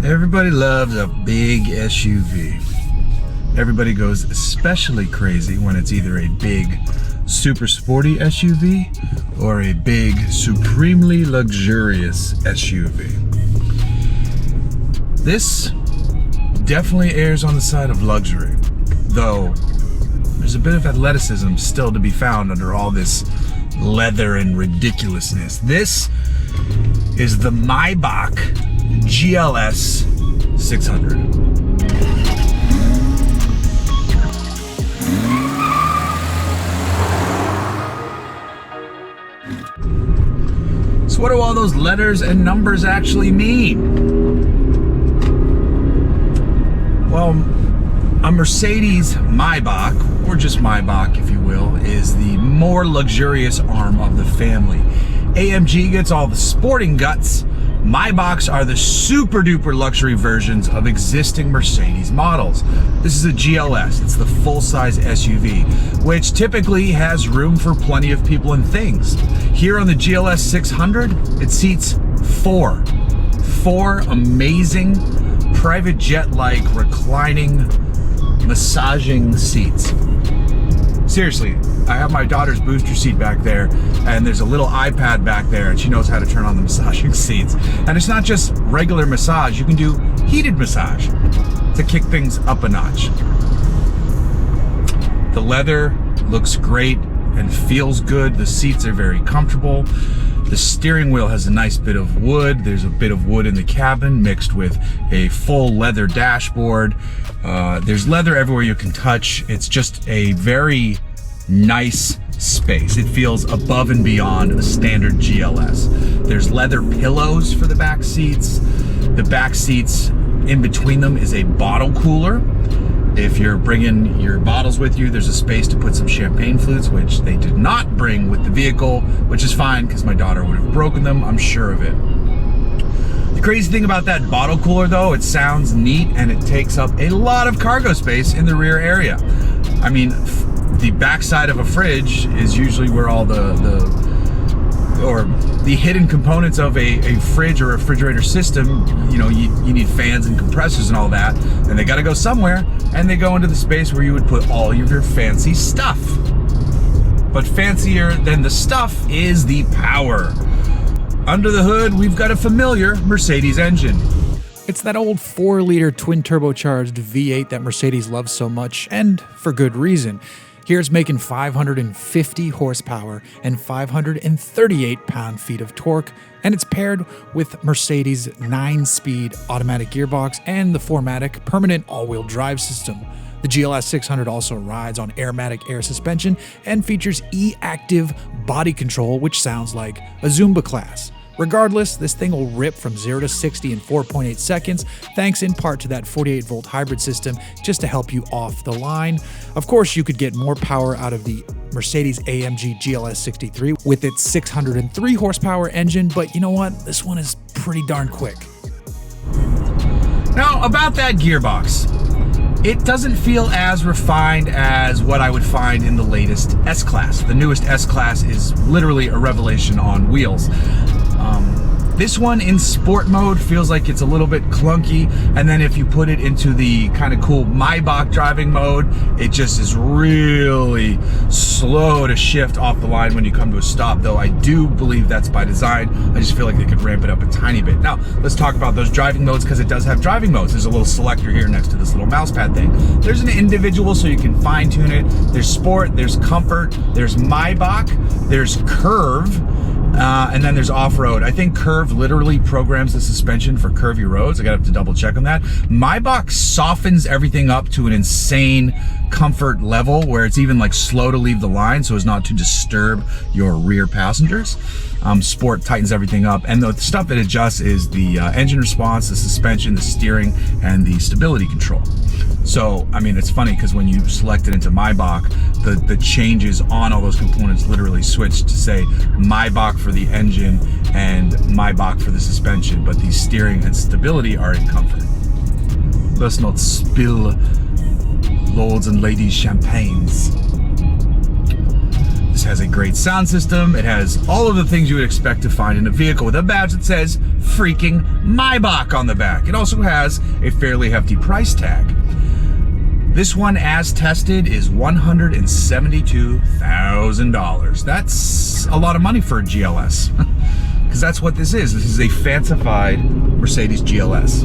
Everybody loves a big SUV. Everybody goes especially crazy when it's either a big, super sporty SUV or a big, supremely luxurious SUV. This definitely errs on the side of luxury, though there's a bit of athleticism still to be found under all this leather and ridiculousness. This is the Maybach GLS600. So what do all those letters and numbers actually mean? Well, a Mercedes-Maybach, or just Maybach if you will, is the more luxurious arm of the family. AMG gets all the sporting guts. Maybachs are the super duper luxury versions of existing Mercedes models. This is a GLS, it's the full-size SUV, which typically has room for plenty of people and things. Here on the GLS600, it seats four amazing private jet-like reclining massaging seats. Seriously, I have my daughter's booster seat back there, and there's a little iPad back there, and she knows how to turn on the massaging seats. And it's not just regular massage, you can do heated massage to kick things up a notch. The leather looks great and feels good. The seats are very comfortable. The steering wheel has a nice bit of wood. There's a bit of wood in the cabin mixed with a full leather dashboard. There's leather everywhere you can touch. It's just a very nice space. It feels above and beyond a standard GLS. There's leather pillows for the back seats. The back seats, in between them is a bottle cooler. If you're bringing your bottles with you, there's a space to put some champagne flutes, which they did not bring with the vehicle, which is fine because my daughter would have broken them, I'm sure of it. The crazy thing about that bottle cooler though, it sounds neat and it takes up a lot of cargo space in the rear area. I mean, the backside of a fridge is usually where all the hidden components of a fridge or refrigerator system, you know, you need fans and compressors and all that, and they gotta go somewhere, and they go into the space where you would put all of your fancy stuff. But fancier than the stuff is the power. Under the hood, we've got a familiar Mercedes engine. It's that old 4-liter twin turbocharged V8 that Mercedes loves so much, and for good reason. Here's making 550 horsepower and 538 pound-feet of torque, and it's paired with Mercedes' 9-speed automatic gearbox and the 4MATIC permanent all-wheel drive system. The GLS600 also rides on Airmatic air suspension and features e-active body control, which sounds like a Zumba class. Regardless, this thing will rip from 0 to 60 in 4.8 seconds, thanks in part to that 48-volt hybrid system just to help you off the line. Of course, you could get more power out of the Mercedes-AMG GLS63 with its 603 horsepower engine, but you know what? This one is pretty darn quick. Now, about that gearbox. It doesn't feel as refined as what I would find in the latest S-Class. The newest S-Class is literally a revelation on wheels. This one in sport mode feels like it's a little bit clunky, and then if you put it into the kind of cool Maybach driving mode, it just is really slow to shift off the line when you come to a stop, though I do believe that's by design. I just feel like they could ramp it up a tiny bit. Now, let's talk about those driving modes, because it does have driving modes. There's a little selector here next to this little mouse pad thing. There's an individual, so you can fine tune it. There's sport, there's comfort, there's Maybach, there's curve, and then there's off-road. I think curve literally programs the suspension for curvy roads. I gotta have to double check on that. Maybach softens everything up to an insane comfort level where it's even like slow to leave the line so as not to disturb your rear passengers. Sport tightens everything up, and the stuff that adjusts is the engine response, the suspension, the steering, and the stability control. So, I mean, it's funny because when you select it into Maybach, the changes on all those components literally switch to say Maybach for the engine and Maybach for the suspension, but the steering and stability are in comfort. Let's not spill lords and ladies champagnes. This has a great sound system. It has all of the things you would expect to find in a vehicle with a badge that says freaking Maybach on the back. It also has a fairly hefty price tag. This one, as tested, is $172,000. That's a lot of money for a GLS, because that's what this is. This is a fancified Mercedes GLS.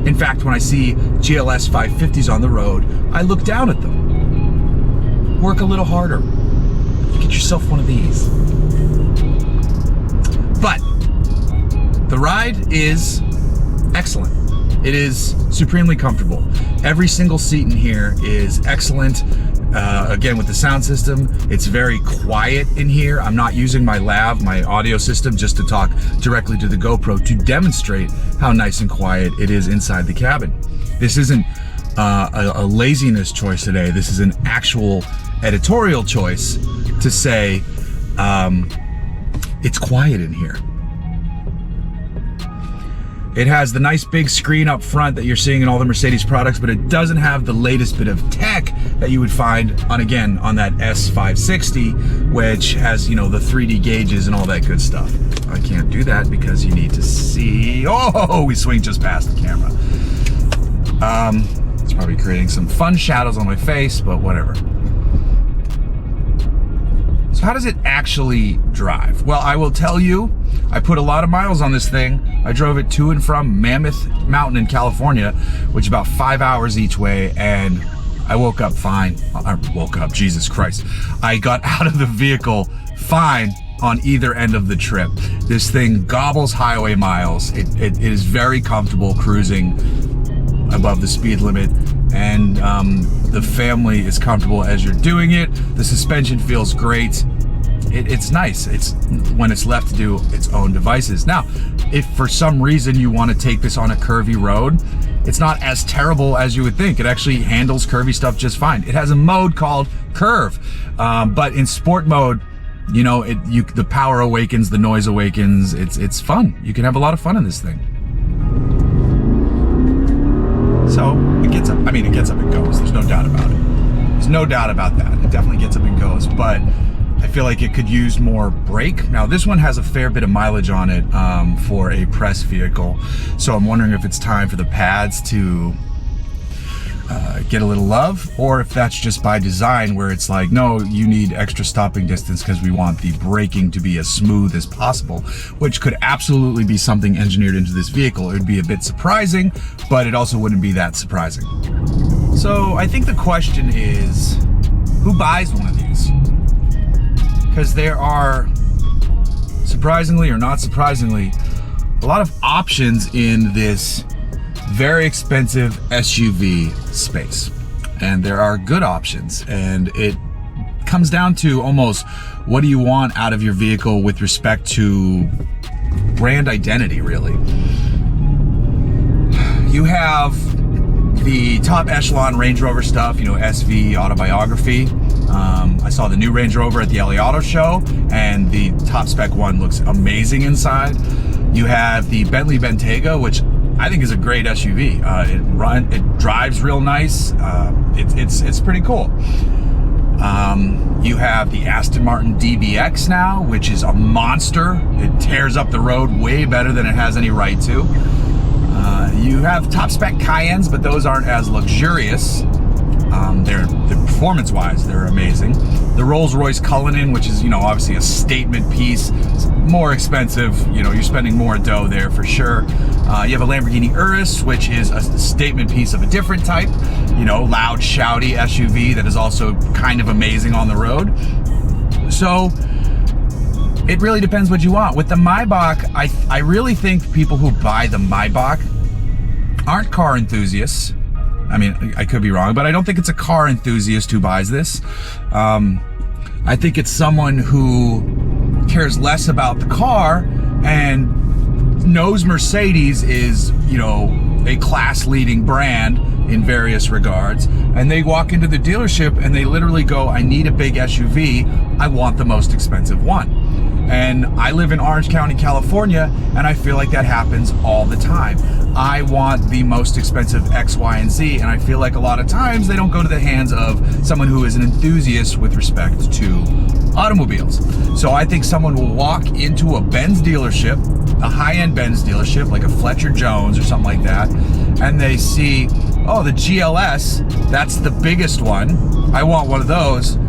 In fact, when I see GLS 550s on the road, I look down at them. Work a little harder. Get yourself one of these. But the ride is excellent. It is supremely comfortable. Every single seat in here is excellent. Again, with the sound system, it's very quiet in here. I'm not using my lav, my audio system, just to talk directly to the GoPro to demonstrate how nice and quiet it is inside the cabin. This isn't a laziness choice today. This is an actual editorial choice to say it's quiet in here. It has the nice big screen up front that you're seeing in all the Mercedes products, but it doesn't have the latest bit of tech that you would find on that S560, which has, the 3D gauges and all that good stuff. I can't do that because you need to see. Oh, we swing just past the camera. It's probably creating some fun shadows on my face, but whatever. So how does it actually drive? Well, I will tell you, I put a lot of miles on this thing. I drove it to and from Mammoth Mountain in California, which is about 5 hours each way, and I woke up fine. Jesus Christ. I got out of the vehicle fine on either end of the trip. This thing gobbles highway miles. It is very comfortable cruising above the speed limit, and the family is comfortable as you're doing it. The suspension feels great. It's nice. It's when it's left to do its own devices. Now, if for some reason you want to take this on a curvy road, it's not as terrible as you would think. It actually handles curvy stuff just fine. It has a mode called Curve, but in sport mode, the power awakens, the noise awakens. It's fun. You can have a lot of fun in this thing. So it gets up. It gets up and goes. There's no doubt about it. There's no doubt about that. It definitely gets up and goes, but I feel like it could use more brake. Now, this one has a fair bit of mileage on it for a press vehicle, so I'm wondering if it's time for the pads to get a little love, or if that's just by design, where it's like, no, you need extra stopping distance because we want the braking to be as smooth as possible, which could absolutely be something engineered into this vehicle. It would be a bit surprising, but it also wouldn't be that surprising. So I think the question is, who buys one of these? Because there are, surprisingly or not surprisingly, a lot of options in this very expensive SUV space. And there are good options, and it comes down to almost, what do you want out of your vehicle with respect to brand identity, really? You have the top echelon Range Rover stuff, SV autobiography. I saw the new Range Rover at the LA Auto Show, and the top spec one looks amazing inside. You have the Bentley Bentayga, which I think is a great SUV. It drives real nice. It's pretty cool. You have the Aston Martin DBX now, which is a monster. It tears up the road way better than it has any right to. You have top spec Cayennes, but those aren't as luxurious. They're performance-wise, they're amazing. The Rolls-Royce Cullinan, which is, obviously a statement piece, it's more expensive. You're spending more dough there for sure. You have a Lamborghini Urus, which is a statement piece of a different type. Loud, shouty SUV that is also kind of amazing on the road. So it really depends what you want. With the Maybach, I really think people who buy the Maybach aren't car enthusiasts. I could be wrong, but I don't think it's a car enthusiast who buys this. I think it's someone who cares less about the car and knows Mercedes is, a class-leading brand in various regards, and they walk into the dealership and they literally go, I need a big SUV, I want the most expensive one. And I live in Orange County, California, and I feel like that happens all the time. I want the most expensive X, Y, and Z, and I feel like a lot of times they don't go to the hands of someone who is an enthusiast with respect to automobiles. So I think someone will walk into a Benz dealership, a high-end Benz dealership, like a Fletcher Jones or something like that, and they see, oh, the GLS, that's the biggest one. I want one of those.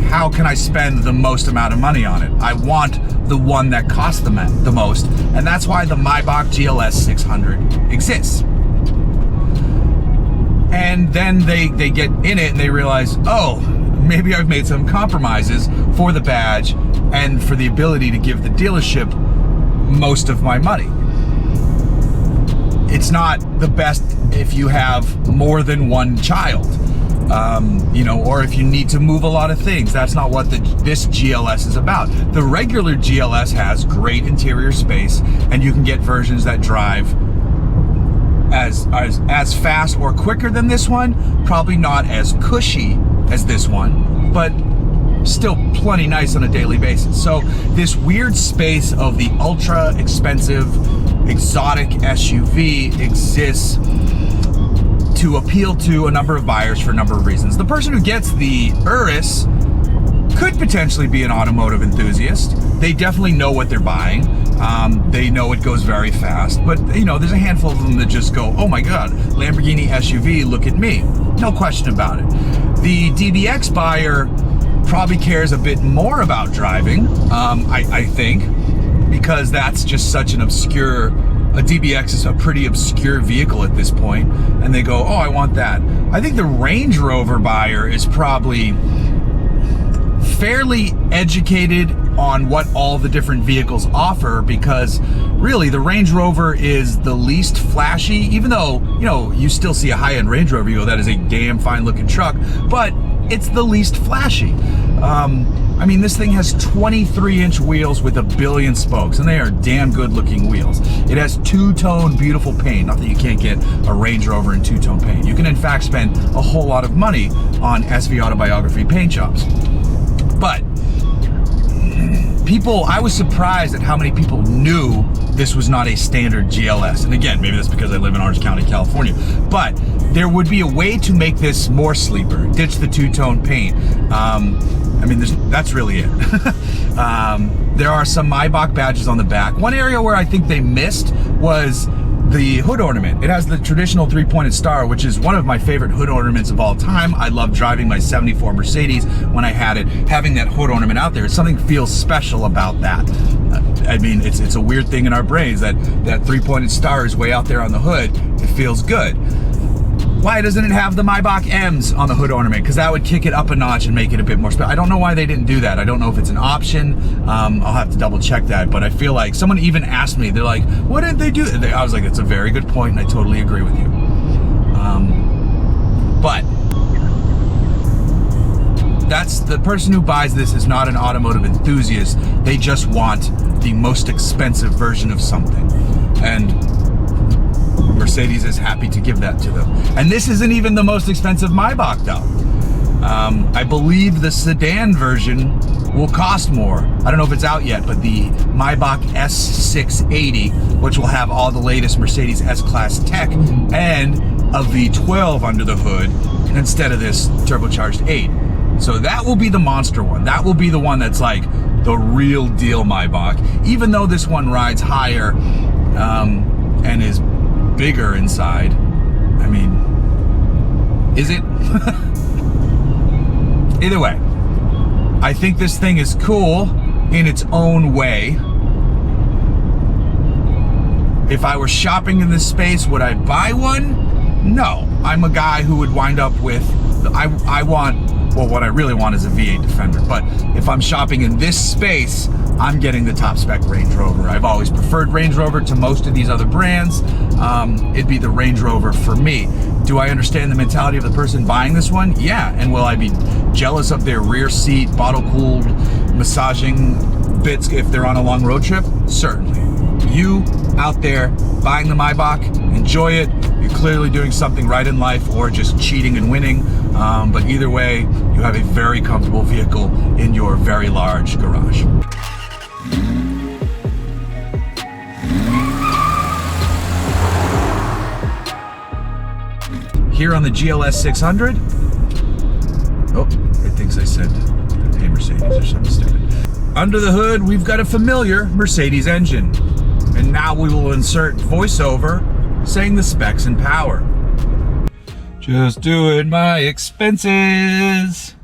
How can I spend the most amount of money on it? I want the one that costs the most, and that's why the Maybach GLS600 exists. And then they get in it and they realize, oh, maybe I've made some compromises for the badge and for the ability to give the dealership most of my money. It's not the best if you have more than one child. You know, or if you need to move a lot of things. That's not what this GLS is about. The regular GLS has great interior space, and you can get versions that drive as fast or quicker than this one. Probably not as cushy as this one, but still plenty nice on a daily basis. So this weird space of the ultra expensive exotic SUV exists to appeal to a number of buyers for a number of reasons. The person who gets the Urus could potentially be an automotive enthusiast. They definitely know what they're buying. They know it goes very fast, but you know, there's a handful of them that just go, oh my God, Lamborghini SUV, look at me. No question about it. The DBX buyer probably cares a bit more about driving, I think, because that's just such an obscure, a DBX is a pretty obscure vehicle at this point, and they go, oh, I want that. I think the Range Rover buyer is probably fairly educated on what all the different vehicles offer, because really the Range Rover is the least flashy, even though, you know, you still see a high-end Range Rover, you go, that is a damn fine looking truck, but it's the least flashy. I mean, this thing has 23-inch wheels with 1 billion spokes, and they are damn good-looking wheels. It has two-tone beautiful paint. Not that you can't get a Range Rover in two-tone paint. You can, in fact, spend a whole lot of money on SV Autobiography paint jobs. But people, I was surprised at how many people knew this was not a standard GLS. And again, maybe that's because I live in Orange County, California. But there would be a way to make this more sleeper. Ditch the two-tone paint. I mean, that's really it. There are some Maybach badges on the back. One area where I think they missed was the hood ornament. It has the traditional 3-pointed star, which is one of my favorite hood ornaments of all time. I love driving my 74 Mercedes when I had it. Having that hood ornament out there, something feels special about that. I mean, it's a weird thing in our brains that 3-pointed star is way out there on the hood. It feels good. Why doesn't it have the Maybach M's on the hood ornament? Because that would kick it up a notch and make it a bit more special. I don't know why they didn't do that. I don't know if it's an option. I'll have to double check that. But I feel like someone even asked me, they're like, what did they do? I was like, it's a very good point, and I totally agree with you. But that's the person who buys this is not an automotive enthusiast. They just want the most expensive version of something. And Mercedes is happy to give that to them. And this isn't even the most expensive Maybach though. I believe the sedan version will cost more. I don't know if it's out yet, but the Maybach S680, which will have all the latest Mercedes S-Class tech and a V12 under the hood instead of this turbocharged 8. So that will be the monster one. That will be the one that's like the real deal Maybach. Even though this one rides higher and is bigger inside. I mean, is it? Either way, I think this thing is cool in its own way. If I were shopping in this space, would I buy one? No. I'm a guy who would wind up with, I want, well, what I really want is a V8 Defender. But if I'm shopping in this space, I'm getting the top spec Range Rover. I've always preferred Range Rover to most of these other brands. It'd be the Range Rover for me. Do I understand the mentality of the person buying this one? Yeah. And will I be jealous of their rear seat, bottle-cooled massaging bits if they're on a long road trip? Certainly. You out there buying the Maybach, enjoy it. You're clearly doing something right in life or just cheating and winning. But either way, you have a very comfortable vehicle in your very large garage. here on the GLS600. Oh, it thinks I said, hey Mercedes or something stupid. Under the hood, we've got a familiar Mercedes engine. And now we will insert voiceover saying the specs and power. Just doing my expenses.